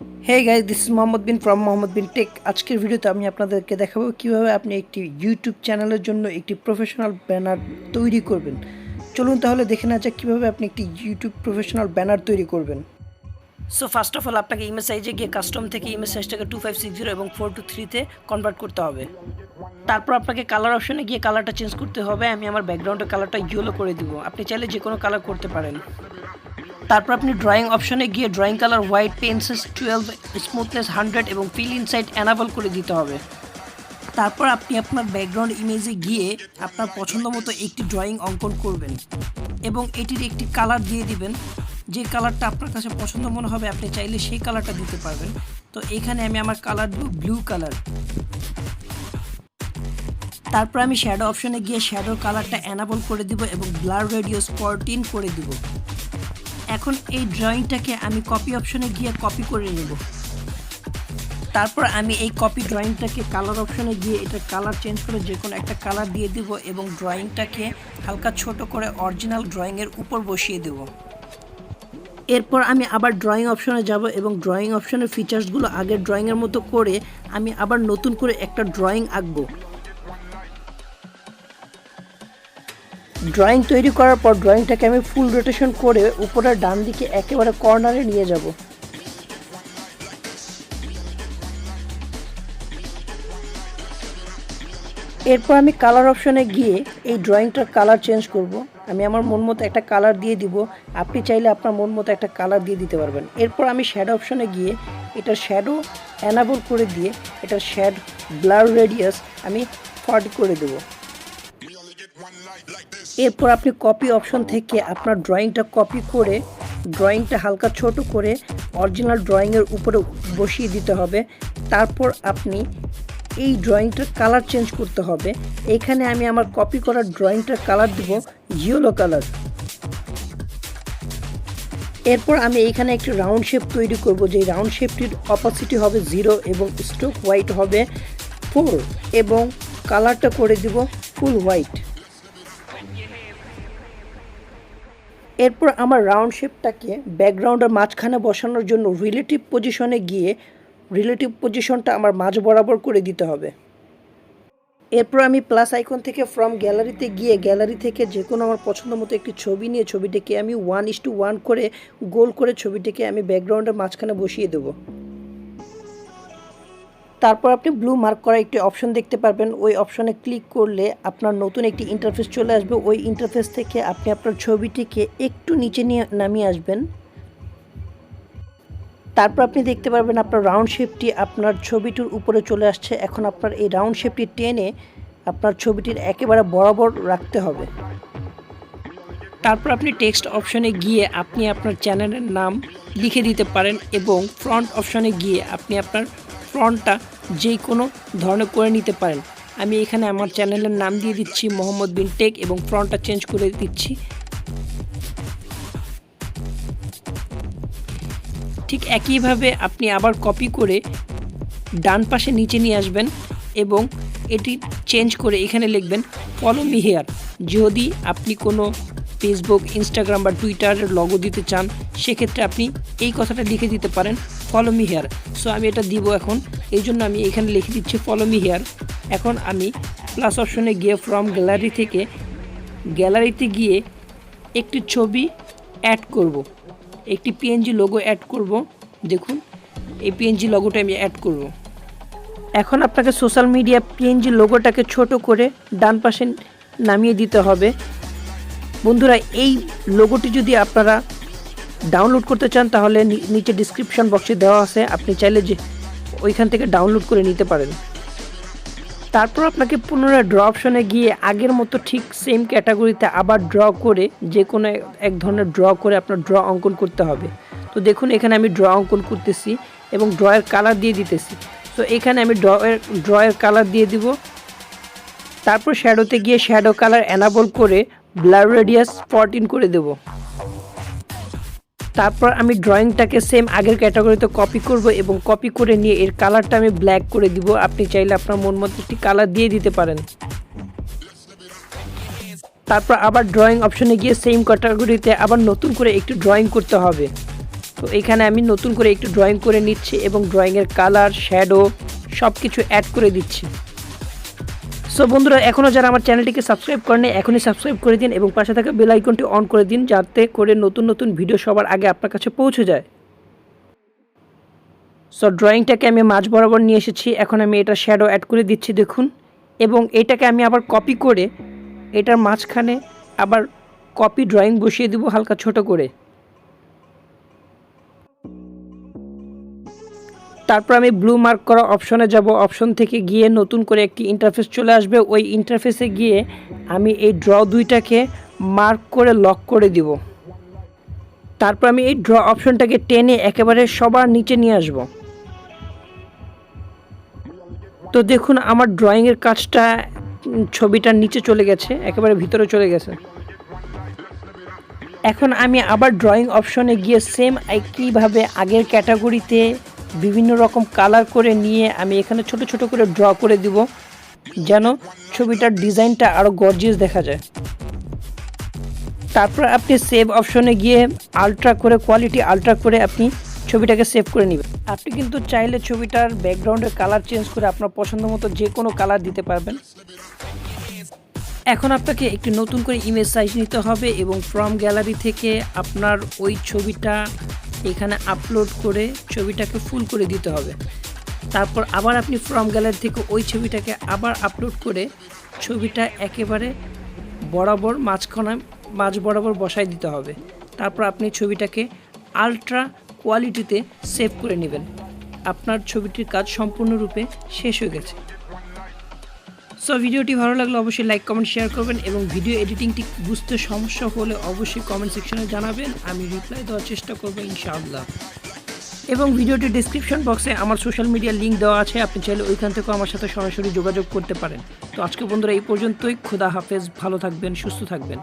Hey guys, this is Mohammad bin from Mohammad bin Tech। আজকের ভিডিওতে আমি আপনাদেরকে দেখাবো কিভাবে আপনি একটি ইউটিউব চ্যানেলের জন্য একটি প্রফেশনাল ব্যানার তৈরি করবেন। চলুন তাহলে দেখে নেওয়া যাক কিভাবে আপনি একটি ইউটিউব প্রফেশনাল ব্যানার তৈরি করবেন। সো ফার্স্ট অফ অল আপনাকে ইমেজ সাইজে গিয়ে কাস্টম থেকে ইমেজ সাইজটাকে 2560 এবং 4:3 কনভার্ট করতে হবে। তারপর আপনাকে কালার অপশনে গিয়ে কালারটা চেঞ্জ করতে হবে। আমি আমার ব্যাকগ্রাউন্ডের কালারটা ইয়েলো করে দিব, আপনি চাইলে যে কোনো কালার করতে পারেন। তারপর আপনি ড্রয়িং অপশনে গিয়ে drawing colour white, pencil 12, smoothness 100 এবং ফিল ইনসাইড এনাবল করে দিতে হবে। তারপর আপনি আপনার ব্যাকগ্রাউন্ড ইমেজে গিয়ে আপনার পছন্দ মতো একটি ড্রয়িং অঙ্কন করবেন এবং এটির একটি কালার দিয়ে দিবেন। যে কালারটা আপনার কাছে পছন্দ মনে হবে আপনি চাইলে সেই কালারটা দিতে পারবেন। তো এখানে আমি আমার কালার দেব ব্লু কালার। তারপর আমি শ্যাডো অপশনে গিয়ে শ্যাডোর কালারটা এনাবল করে দিব এবং ব্লার রেডিয়াস 14 করে দিব। এখন এই ড্রয়িংটাকে আমি কপি অপশনে গিয়ে কপি করে নেব। তারপর আমি এই কপি ড্রয়িংটাকে কালার অপশনে গিয়ে এটা কালার চেঞ্জ করে যে কোনো একটা কালার দিয়ে দেব এবং ড্রয়িংটাকে হালকা ছোট করে অরিজিনাল ড্রয়িংয়ের উপর বসিয়ে দেব। এরপর আমি আবার ড্রয়িং অপশনে যাব এবং ড্রয়িং অপশনের ফিচার্সগুলো আগের ড্রয়িংয়ের মতো করে আমি আবার নতুন করে একটা ড্রয়িং আঁকবো। ড্রয়িং তৈরি করার পর ড্রয়িংটাকে আমি ফুল রোটেশন করে উপরের ডান দিকে একেবারে কর্নারে নিয়ে যাব। এরপর আমি কালার অপশনে গিয়ে এই ড্রয়িংটার কালার চেঞ্জ করব। আমি আমার মন মতো একটা কালার দিয়ে দিব, আপনি চাইলে আপনার মন মতো একটা কালার দিয়ে দিতে পারবেন। এরপর আমি শ্যাডো অপশনে গিয়ে এটার শ্যাডো এনাবল করে দিয়ে এটার শ্যাডো ব্লার রেডিয়াস আমি 40 করে দেবো। এরপর আপনি কপি অপশন থেকে আপনার ড্রয়িংটা কপি করে ড্রয়িংটা হালকা ছোট করে অরিজিনাল ড্রয়িংয়ের উপরে বসিয়ে দিতে হবে। তারপর আপনি এই ড্রয়িংটার কালার চেঞ্জ করতে হবে। এখানে আমি আমার কপি করা ড্রয়িংটার কালার দেব ইয়েলো কালার। এরপর আমি এখানে একটি রাউন্ড শেপ তৈরি করব, যে রাউন্ড শেপটির অপাসিটি হবে 0 এবং স্ট্রোক হোয়াইট হবে 4 এবং কালারটা করে দিব ফুল হোয়াইট। এরপর আমার রাউন্ড শেপটাকে ব্যাকগ্রাউন্ডের মাঝখানে বসানোর জন্য রিলেটিভ পজিশনে গিয়ে রিলেটিভ পজিশনটা আমার মাঝ বরাবর করে দিতে হবে। এরপর আমি প্লাস আইকন থেকে ফ্রম গ্যালারিতে গিয়ে গ্যালারি থেকে যে কোনো আমার পছন্দ মতো একটি ছবি নিয়ে ছবিটিকে আমি 1:1 করে গোল করে ছবিটিকে আমি ব্যাকগ্রাউন্ডের মাঝখানে বসিয়ে দেবো। তারপর আপনি ব্লু মার্ক করা একটি অপশন দেখতে পারবেন। ওই অপশনে ক্লিক করলে আপনার নতুন একটি ইন্টারফেস চলে আসবে। ওই ইন্টারফেস থেকে আপনি আপনার ছবিটিকে একটু নিচে নিয়ে নামিয়ে আসবেন। তারপর আপনি দেখতে পারবেন আপনার রাউন্ড শেপটি আপনার ছবিটির উপরে চলে আসছে। এখন আপনার এই রাউন্ড শেপটি টেনে আপনার ছবিটির একেবারে বরাবর রাখতে হবে। তারপর আপনি টেক্সট অপশনে গিয়ে আপনি আপনার চ্যানেলের নাম লিখে দিতে পারেন এবং ফ্রন্ট অপশনে গিয়ে আপনি আপনার ফ্রন্টটা যে কোনো ধরনের করে নিতে পারেন। আমি এখানে আমার চ্যানেলের নাম দিয়ে দিচ্ছি মোহাম্মদ বিন টেক এবং ফ্রন্টটা চেঞ্জ করে দিচ্ছি। ঠিক একইভাবে আপনি আবার কপি করে ডান পাশে নিচে নিয়ে আসবেন এবং এটি চেঞ্জ করে এখানে লিখবেন ফলো মি হিয়ার। যদি আপনি কোনো ফেসবুক, ইনস্টাগ্রাম বা টুইটারের লগো দিতে চান সেক্ষেত্রে আপনি এই কথাটা লিখে দিতে পারেন ফলো মি হিয়ার। সো আমি এটা দিব এখন, এই জন্য আমি এখানে লিখে দিচ্ছি ফলো মি হিয়ার। এখন আমি প্লাস অপশনে গিয়ে ফ্রম গ্যালারি থেকে গ্যালারিতে গিয়ে একটি ছবি অ্যাড করব, একটি পিএনজি লোগো অ্যাড করব। দেখুন এই পিএনজি লোগোটা আমি অ্যাড করব। এখন আপনাকে সোশ্যাল মিডিয়া পিএনজি লোগোটাকে ছোট করে ডান পাশে নামিয়ে দিতে হবে। বন্ধুরা, এই লোগোটি যদি আপনারা ডাউনলোড করতে চান তাহলে নিচে ডিসক্রিপশন বক্সে দেওয়া আছে, আপনি চাইলে যে ওইখান থেকে ডাউনলোড করে নিতে পারেন। তারপর আপনাকে পুনরায় ড্র অপশনে গিয়ে আগের মতো ঠিক সেম ক্যাটাগরিতে আবার ড্র করে যে কোনো এক ধরনের ড্র করে আপনার ড্র অঙ্কন করতে হবে। তো দেখুন এখানে আমি ড্র অঙ্কন করতেছি এবং ড্রয়ের কালার দিয়ে দিতেছি। তো এখানে আমি ড্রয়ের কালার দিয়ে দিব। তারপর শ্যাডোতে গিয়ে শ্যাডো কালার এনাবল করে ব্লার রেডিয়াস 14 করে দেব। তারপর আমি ড্রয়িংটাকে সেম আগের ক্যাটাগরিতে কপি করব এবং কপি করে নিয়ে এর কালারটা আমি ব্ল্যাক করে দিব। আপনি চাইলে আপনার মন মতো একটি কালার দিয়ে দিতে পারেন। তারপর আবার ড্রয়িং অপশনে গিয়ে সেম ক্যাটাগরিতে আবার নতুন করে একটি ড্রয়িং করতে হবে। তো এখানে আমি নতুন করে একটু ড্রয়িং করে নিচ্ছি এবং ড্রয়িংয়ের কালার, শ্যাডো সব কিছু অ্যাড করে দিচ্ছি। সো বন্ধুরা, এখনও যারা আমার চ্যানেলটিকে সাবস্ক্রাইব করেনি এখনই সাবস্ক্রাইব করে দিন এবং পাশে থাকা বেল আইকনটি অন করে দিন, যাতে করে নতুন নতুন ভিডিও সবার আগে আপনার কাছে পৌঁছে যায়। সো ড্রয়িংটাকে আমি মাঝ বরাবর নিয়ে এসেছি, এখন আমি এটা শ্যাডো অ্যাড করে দিচ্ছি দেখুন, এবং এটাকে আমি আবার কপি করে এটার মাঝখানে আবার কপি ড্রয়িং বসিয়ে দেব হালকা ছোট করে। তারপর আমি ব্লু মার্ক করা অপশনে যাব, অপশন থেকে গিয়ে নতুন করে একটি ইন্টারফেস চলে আসবে, ওই ইন্টারফেসে গিয়ে আমি এই ড্র দুইটাকে মার্ক করে লক করে দিব। তারপর আমি এই ড্র অপশনটাকে টেনে একেবারে সবার নিচে নিয়ে আসব। তো দেখুন আমার ড্রয়িংয়ের কাজটা ছবিটার নিচে চলে গেছে, একেবারে ভিতরে চলে গেছে। এখন আমি আবার ড্রয়িং অপশনে গিয়ে সেম একইভাবে আগের ক্যাটাগরিতে বিভিন্ন রকম কালার করে নিয়ে আমি এখানে ছোট ছোট করে ড্র করে দিব, যেন ছবিটার ডিজাইনটা আরও গর্জিয়াস দেখা যায়। তারপর আপনি সেভ অপশনে গিয়ে কোয়ালিটি আলট্রা করে আপনি ছবিটাকে সেভ করে নেবেন। আপনি কিন্তু চাইলে ছবিটার ব্যাকগ্রাউন্ডের কালার চেঞ্জ করে আপনার পছন্দ মতো যে কোনো কালার দিতে পারবেন। এখন আপনাকে একটি নতুন করে ইমেজ সাইজ নিতে হবে এবং ফ্রম গ্যালারি থেকে আপনার ওই ছবিটা এখানে আপলোড করে ছবিটাকে ফুল করে দিতে হবে। তারপর আবার আপনি ফ্রম গ্যালারি থেকে ওই ছবিটাকে আবার আপলোড করে ছবিটা একেবারে বরাবর মাঝ বরাবর বসায় দিতে হবে। তারপর আপনি ছবিটাকে আলট্রা কোয়ালিটিতে সেভ করে নেবেন। আপনার ছবিটির কাজ সম্পূর্ণরূপে শেষ হয়ে গেছে। সো ভিডিওটি ভালো লাগলে অবশ্যই লাইক, কমেন্ট, শেয়ার করবেন এবং ভিডিও এডিটিংটি বুঝতে সমস্যা হলে অবশ্যই কমেন্ট সেকশনে জানাবেন, আমি রিপ্লাই দেওয়ার চেষ্টা করবো ইনশাআল্লাহ। এবং ভিডিওটির ডেসক্রিপশন বক্সে আমার সোশ্যাল মিডিয়ার লিঙ্ক দেওয়া আছে, আপনি চাইলে ওইখান থেকেও আমার সাথে সরাসরি যোগাযোগ করতে পারেন। তো আজকে বন্ধুরা এই পর্যন্তই, খোদা হাফেজ, ভালো থাকবেন, সুস্থ থাকবেন।